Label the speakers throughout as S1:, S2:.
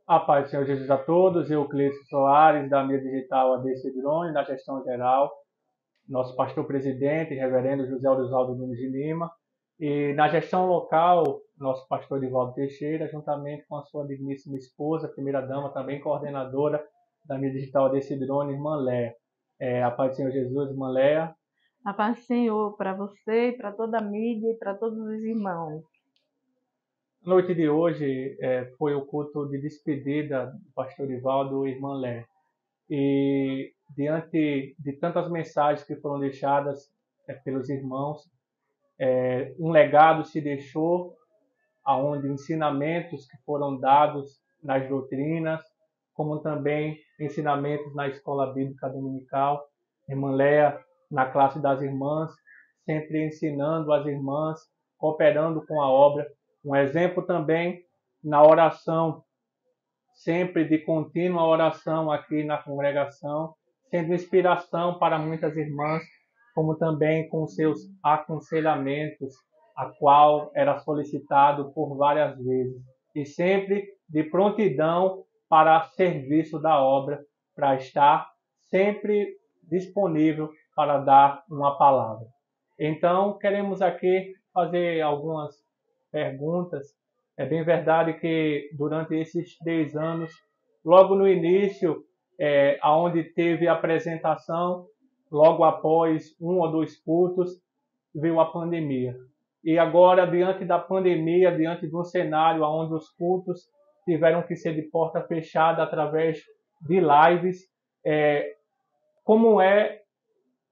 S1: A paz do Senhor Jesus a todos, eu, Cleiton Soares, da mídia digital AD Cedrone, na gestão geral, nosso pastor presidente, reverendo José Orivaldo Nunes de Lima, e na gestão local, nosso pastor Edivaldo Teixeira, juntamente com a sua digníssima esposa, primeira-dama, também coordenadora da mídia digital AD Cedrone, irmã Léa. A paz do Senhor Jesus, irmã Léa.
S2: A paz do Senhor para você, para toda a mídia e para todos os irmãos.
S1: A noite de hoje foi o culto de despedida do pastor Edivaldo e irmã Léa. E diante de tantas mensagens que foram deixadas pelos irmãos, um legado se deixou, aonde ensinamentos que foram dados nas doutrinas, como também ensinamentos na escola bíblica dominical, irmã Léa na classe das irmãs, sempre ensinando as irmãs, cooperando com a obra. Um exemplo também na oração, sempre de contínua oração aqui na congregação, sendo inspiração para muitas irmãs, como também com seus aconselhamentos, a qual era solicitado por várias vezes, e sempre de prontidão para serviço da obra, para estar sempre disponível para dar uma palavra. Então, queremos aqui fazer algumas perguntas. É bem verdade que durante esses 10 anos, logo no início, aonde teve a apresentação, logo após um ou dois cultos, veio a pandemia. E agora, diante da pandemia, diante de um cenário onde os cultos tiveram que ser de porta fechada através de lives, como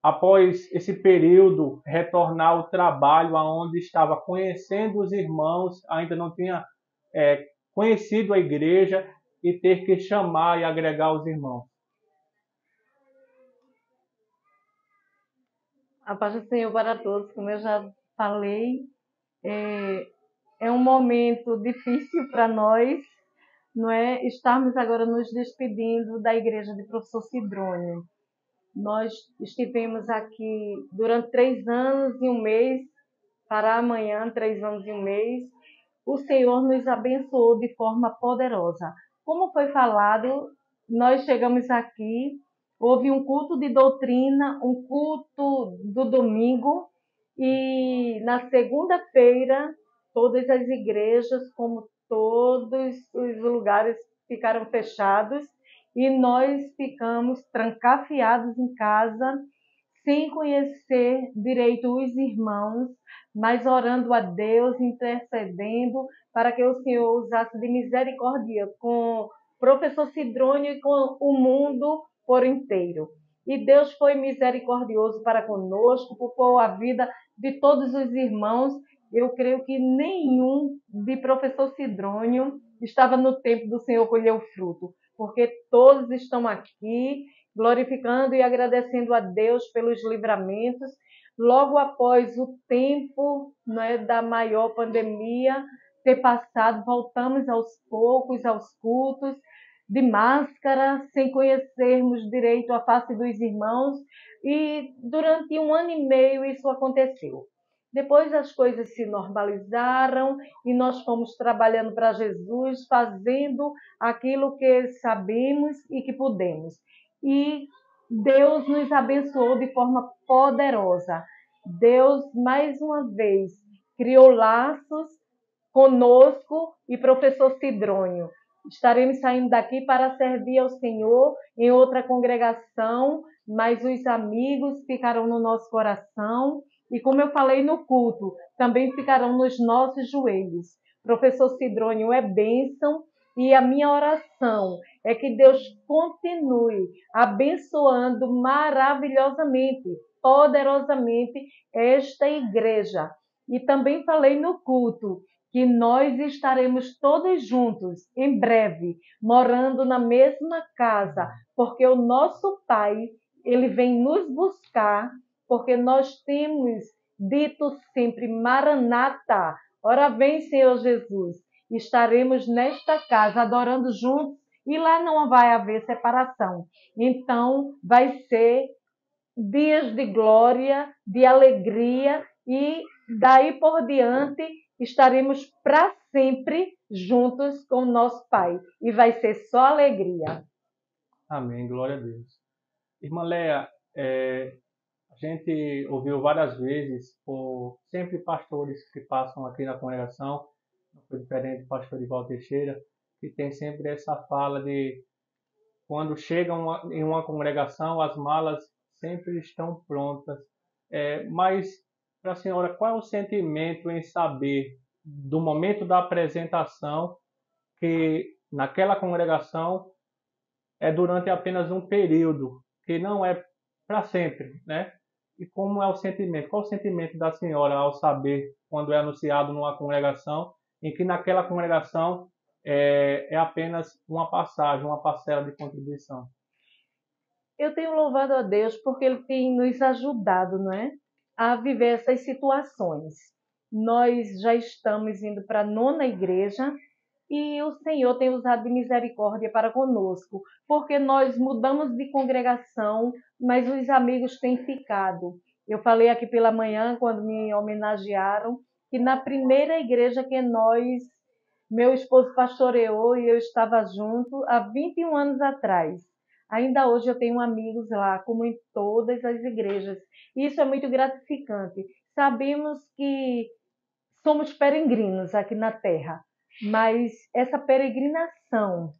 S1: após esse período, retornar ao trabalho aonde estava conhecendo os irmãos, ainda não tinha conhecido a igreja e ter que chamar e agregar os irmãos.
S2: A paz do Senhor para todos, como eu já falei, é um momento difícil para nós, não é? Estarmos agora nos despedindo da igreja de Professor Sidrônio. Nós estivemos aqui durante 3 anos e um mês, para amanhã, 3 anos e um mês. O Senhor nos abençoou de forma poderosa. Como foi falado, nós chegamos aqui, houve um culto de doutrina, um culto do domingo, e na segunda-feira, todas as igrejas, como todos os lugares, ficaram fechados, e nós ficamos trancafiados em casa, sem conhecer direito os irmãos, mas orando a Deus, intercedendo para que o Senhor usasse de misericórdia com o professor Sidrônio e com o mundo por inteiro. E Deus foi misericordioso para conosco, poupou a vida de todos os irmãos. Eu creio que nenhum de professor Sidrônio estava no tempo do Senhor colher o fruto, porque todos estão aqui glorificando e agradecendo a Deus pelos livramentos. Logo após o tempo, né, da maior pandemia ter passado, voltamos aos poucos aos cultos, de máscara, sem conhecermos direito a face dos irmãos, e durante 1 ano e meio isso aconteceu. Depois as coisas se normalizaram e nós fomos trabalhando para Jesus, fazendo aquilo que sabemos e que podemos. E Deus nos abençoou de forma poderosa. Deus, mais uma vez, criou laços conosco e professor Sidrônio. Estaremos saindo daqui para servir ao Senhor em outra congregação, mas os amigos ficarão no nosso coração e, como eu falei no culto, também ficarão nos nossos joelhos. Professor Sidrônio é bênção e a minha oração é que Deus continue abençoando maravilhosamente, poderosamente esta igreja. E também falei no culto que nós estaremos todos juntos, em breve, morando na mesma casa, porque o nosso Pai, ele vem nos buscar, porque nós temos dito sempre, Maranata, ora vem, Senhor Jesus. Estaremos nesta casa adorando juntos e lá não vai haver separação. Então, vai ser dias de glória, de alegria e daí por diante estaremos para sempre juntos com o nosso Pai. E vai ser só alegria.
S1: Amém, glória a Deus. Irmã Léa, a gente ouviu várias vezes, por sempre pastores que passam aqui na congregação, não foi diferente do pastor Ivaldo Teixeira, que tem sempre essa fala de quando chegam em uma congregação, as malas sempre estão prontas. Mas, para a senhora, qual é o sentimento em saber do momento da apresentação que naquela congregação é durante apenas um período, que não é para sempre, né? E como é o sentimento? Qual o sentimento da senhora ao saber, quando é anunciado numa congregação, em que naquela congregação é apenas uma passagem, uma parcela de contribuição?
S2: Eu tenho louvado a Deus porque Ele tem nos ajudado, não é? A viver essas situações. Nós já estamos indo para a 9ª igreja e o Senhor tem usado de misericórdia para conosco, porque nós mudamos de congregação, mas os amigos têm ficado. Eu falei aqui pela manhã, quando me homenagearam, que na primeira igreja que meu esposo pastoreou e eu estava junto, há 21 anos atrás. Ainda hoje eu tenho amigos lá, como em todas as igrejas. E isso é muito gratificante. Sabemos que somos peregrinos aqui na Terra, mas essa peregrinação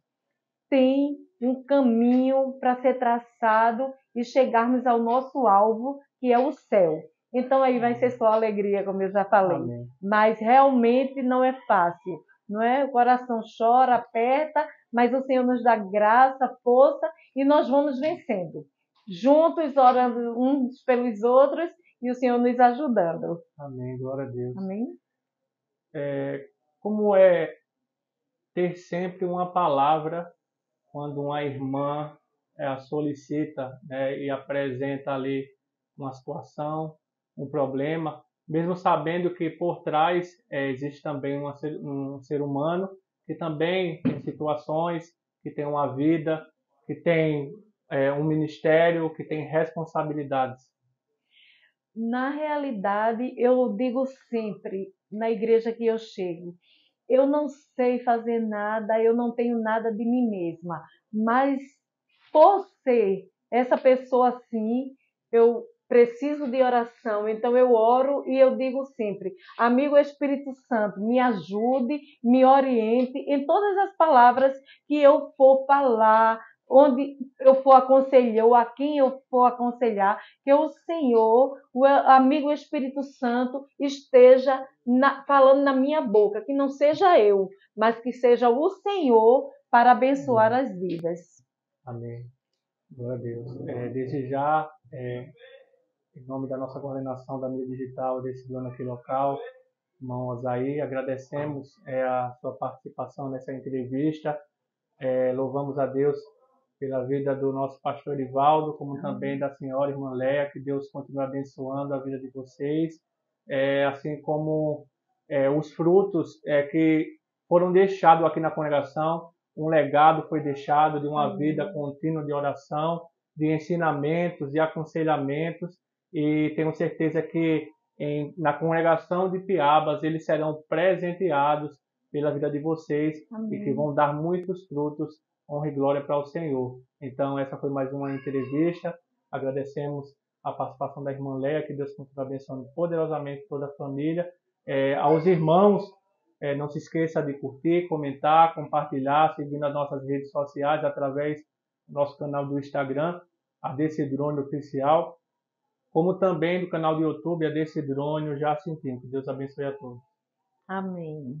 S2: tem um caminho para ser traçado e chegarmos ao nosso alvo, que é o céu. Então aí vai ser só alegria, como eu já falei.
S1: Amém.
S2: Mas realmente não é fácil, não é? O coração chora, aperta, mas o Senhor nos dá graça, força e nós vamos vencendo. Juntos, orando uns pelos outros e o Senhor nos ajudando.
S1: Amém, glória a Deus.
S2: Amém?
S1: Como é ter sempre uma palavra quando uma irmã a solicita, né, e apresenta ali uma situação, um problema, mesmo sabendo que por trás existe também um ser humano que também tem situações, que tem uma vida, que tem um ministério, que tem responsabilidades.
S2: Na realidade, eu digo sempre, na igreja que eu chego, eu não sei fazer nada, eu não tenho nada de mim mesma, mas por ser essa pessoa assim, eu preciso de oração, então eu oro e eu digo sempre, amigo Espírito Santo, me ajude, me oriente em todas as palavras que eu for falar, onde eu for aconselhar, ou a quem eu for aconselhar, que o Senhor, o amigo Espírito Santo, esteja falando na minha boca, que não seja eu, mas que seja o Senhor para abençoar as vidas.
S1: Amém. Glória a Deus. Desde já, em nome da nossa coordenação da mídia digital desse dono aqui local, irmão Osaí, agradecemos a sua participação nessa entrevista. Louvamos a Deus pela vida do nosso pastor Ivaldo, como também da senhora irmã Léa, que Deus continue abençoando a vida de vocês, assim como os frutos que foram deixados aqui na congregação, um legado foi deixado de uma vida contínua de oração, de ensinamentos, de aconselhamentos, e tenho certeza que na congregação de Piabas eles serão presenteados pela vida de vocês. Amém. E que vão dar muitos frutos, honra e glória para o Senhor. Então, essa foi mais uma entrevista. Agradecemos a participação da irmã Léa, que Deus continue abençoando poderosamente toda a família. Aos irmãos, não se esqueça de curtir, comentar, compartilhar, seguindo as nossas redes sociais através do nosso canal do Instagram, ADC Drone Oficial, como também do canal do YouTube, ADC Drone Jacintinho. Que Deus abençoe a todos.
S2: Amém.